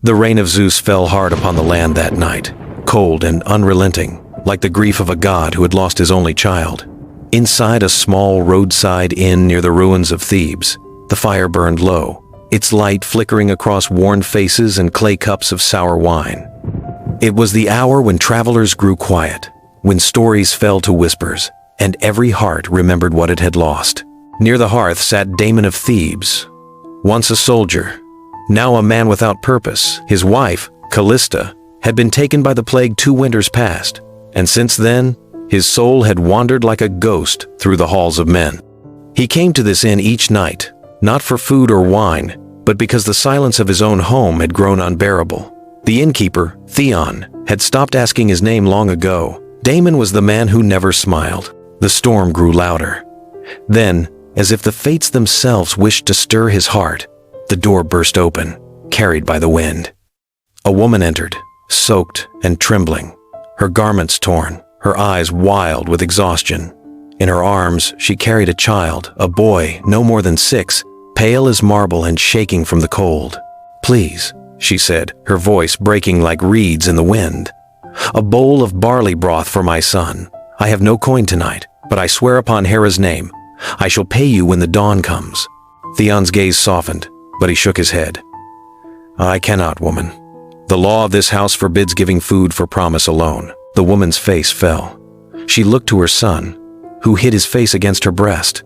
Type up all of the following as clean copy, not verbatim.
The rain of Zeus fell hard upon the land that night, cold and unrelenting, like the grief of a god who had lost his only child. Inside a small roadside inn near the ruins of Thebes, the fire burned low, its light flickering across worn faces and clay cups of sour wine. It was the hour when travelers grew quiet, when stories fell to whispers, and every heart remembered what it had lost. Near the hearth sat Damon of Thebes, once a soldier, now a man without purpose. His wife, Callista, had been taken by the plague 2 winters past, and since then, his soul had wandered like a ghost through the halls of men. He came to this inn each night, not for food or wine, but because the silence of his own home had grown unbearable. The innkeeper, Theon, had stopped asking his name long ago. Damon was the man who never smiled. The storm grew louder. Then, as if the fates themselves wished to stir his heart, the door burst open, carried by the wind. A woman entered, soaked and trembling, her garments torn, her eyes wild with exhaustion. In her arms, she carried a child, a boy no more than 6, pale as marble and shaking from the cold. "Please," she said, her voice breaking like reeds in the wind. "A bowl of barley broth for my son. I have no coin tonight, but I swear upon Hera's name, I shall pay you when the dawn comes." Theon's gaze softened, but he shook his head. "I cannot, woman. The law of this house forbids giving food for promise alone." The woman's face fell. She looked to her son, who hid his face against her breast.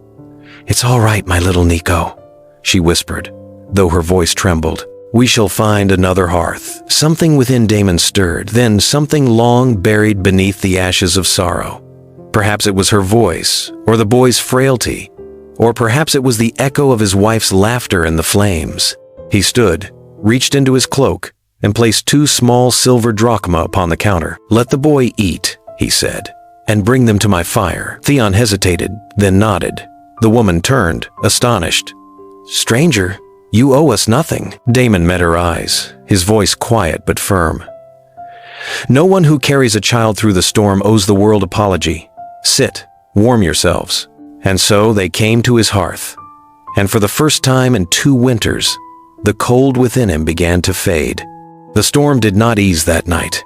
"It's all right, my little Nico," she whispered, though her voice trembled. "We shall find another hearth." Something within Damon stirred, then something long buried beneath the ashes of sorrow. Perhaps it was her voice, or the boy's frailty, or perhaps it was the echo of his wife's laughter in the flames. He stood, reached into his cloak, and placed 2 small silver drachma upon the counter. "Let the boy eat," he said, "and bring them to my fire." Theon hesitated, then nodded. The woman turned, astonished. "Stranger, you owe us nothing." Damon met her eyes, his voice quiet but firm. "No one who carries a child through the storm owes the world apology. Sit, warm yourselves." And so they came to his hearth, and for the first time in 2 winters, the cold within him began to fade. The storm did not ease that night.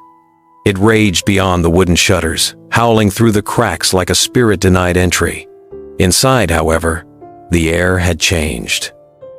It raged beyond the wooden shutters, howling through the cracks like a spirit denied entry. Inside, however, the air had changed.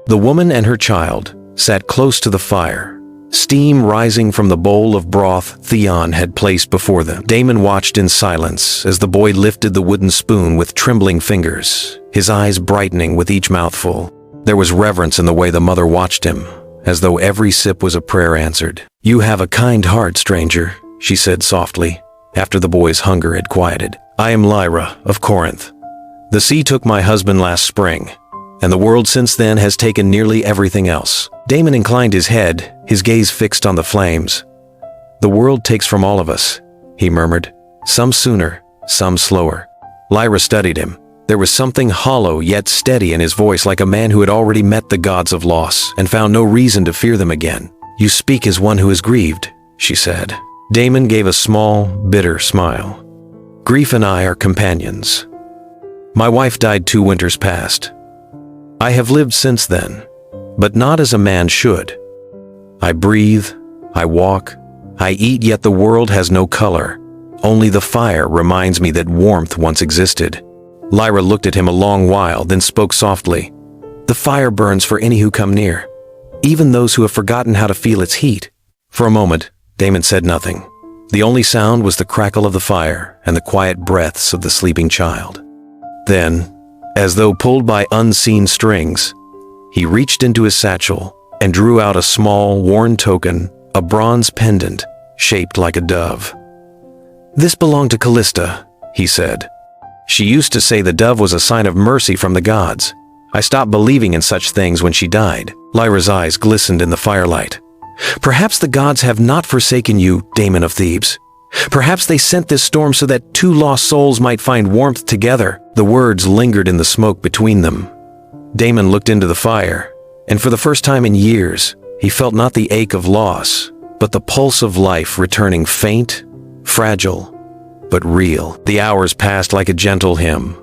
The woman and her child sat close to the fire, steam rising from the bowl of broth Theon had placed before them. Damon watched in silence as the boy lifted the wooden spoon with trembling fingers, his eyes brightening with each mouthful. There was reverence in the way the mother watched him, as though every sip was a prayer answered. "You have a kind heart, stranger," she said softly, after the boy's hunger had quieted. "I am Lyra of Corinth. The sea took my husband last spring, and the world since then has taken nearly everything else." Damon inclined his head, his gaze fixed on the flames. "The world takes from all of us," he murmured, "some sooner, some slower." Lyra studied him. There was something hollow yet steady in his voice, like a man who had already met the gods of loss and found no reason to fear them again. "You speak as one who is grieved," she said. Damon gave a small, bitter smile. "Grief and I are companions. My wife died 2 winters past. I have lived since then, but not as a man should. I breathe, I walk, I eat, yet the world has no color. Only the fire reminds me that warmth once existed." Lyra looked at him a long while, then spoke softly. "The fire burns for any who come near, even those who have forgotten how to feel its heat." For a moment, Damon said nothing. The only sound was the crackle of the fire and the quiet breaths of the sleeping child. Then, as though pulled by unseen strings, he reached into his satchel and drew out a small, worn token, a bronze pendant shaped like a dove. "This belonged to Callista," he said. "She used to say the dove was a sign of mercy from the gods. I stopped believing in such things when she died." Lyra's eyes glistened in the firelight. "Perhaps the gods have not forsaken you, Damon of Thebes. Perhaps they sent this storm so that 2 lost souls might find warmth together." The words lingered in the smoke between them. Damon looked into the fire, and for the first time in years, he felt not the ache of loss, but the pulse of life returning, faint, fragile, but real. The hours passed like a gentle hymn.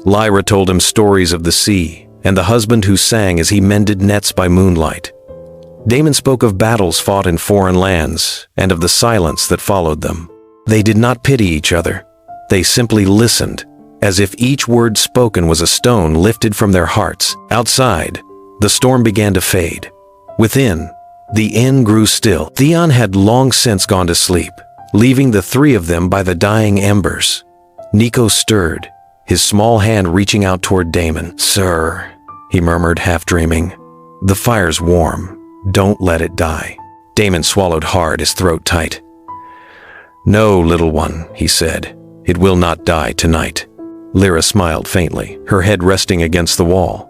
Lyra told him stories of the sea and the husband who sang as he mended nets by moonlight. Damon spoke of battles fought in foreign lands and of the silence that followed them. They did not pity each other. They simply listened, as if each word spoken was a stone lifted from their hearts. Outside, the storm began to fade. Within, the inn grew still. Theon had long since gone to sleep, leaving the three of them by the dying embers. Nico stirred, his small hand reaching out toward Damon. "Sir," he murmured, half dreaming, "the fire's warm. Don't let it die." Damon swallowed hard, his throat tight. "No, little one," he said. "It will not die tonight." Lyra smiled faintly, her head resting against the wall.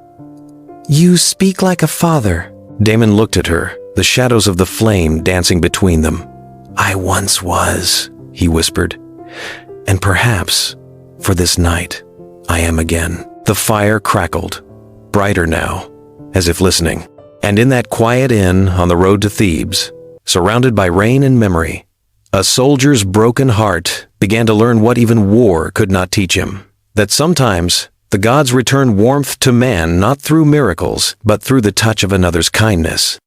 "You speak like a father." Damon looked at her, the shadows of the flame dancing between them. "I once was," he whispered. "And perhaps, for this night, I am again." The fire crackled, brighter now, as if listening. And in that quiet inn on the road to Thebes, surrounded by rain and memory, a soldier's broken heart began to learn what even war could not teach him. That sometimes the gods return warmth to man not through miracles, but through the touch of another's kindness.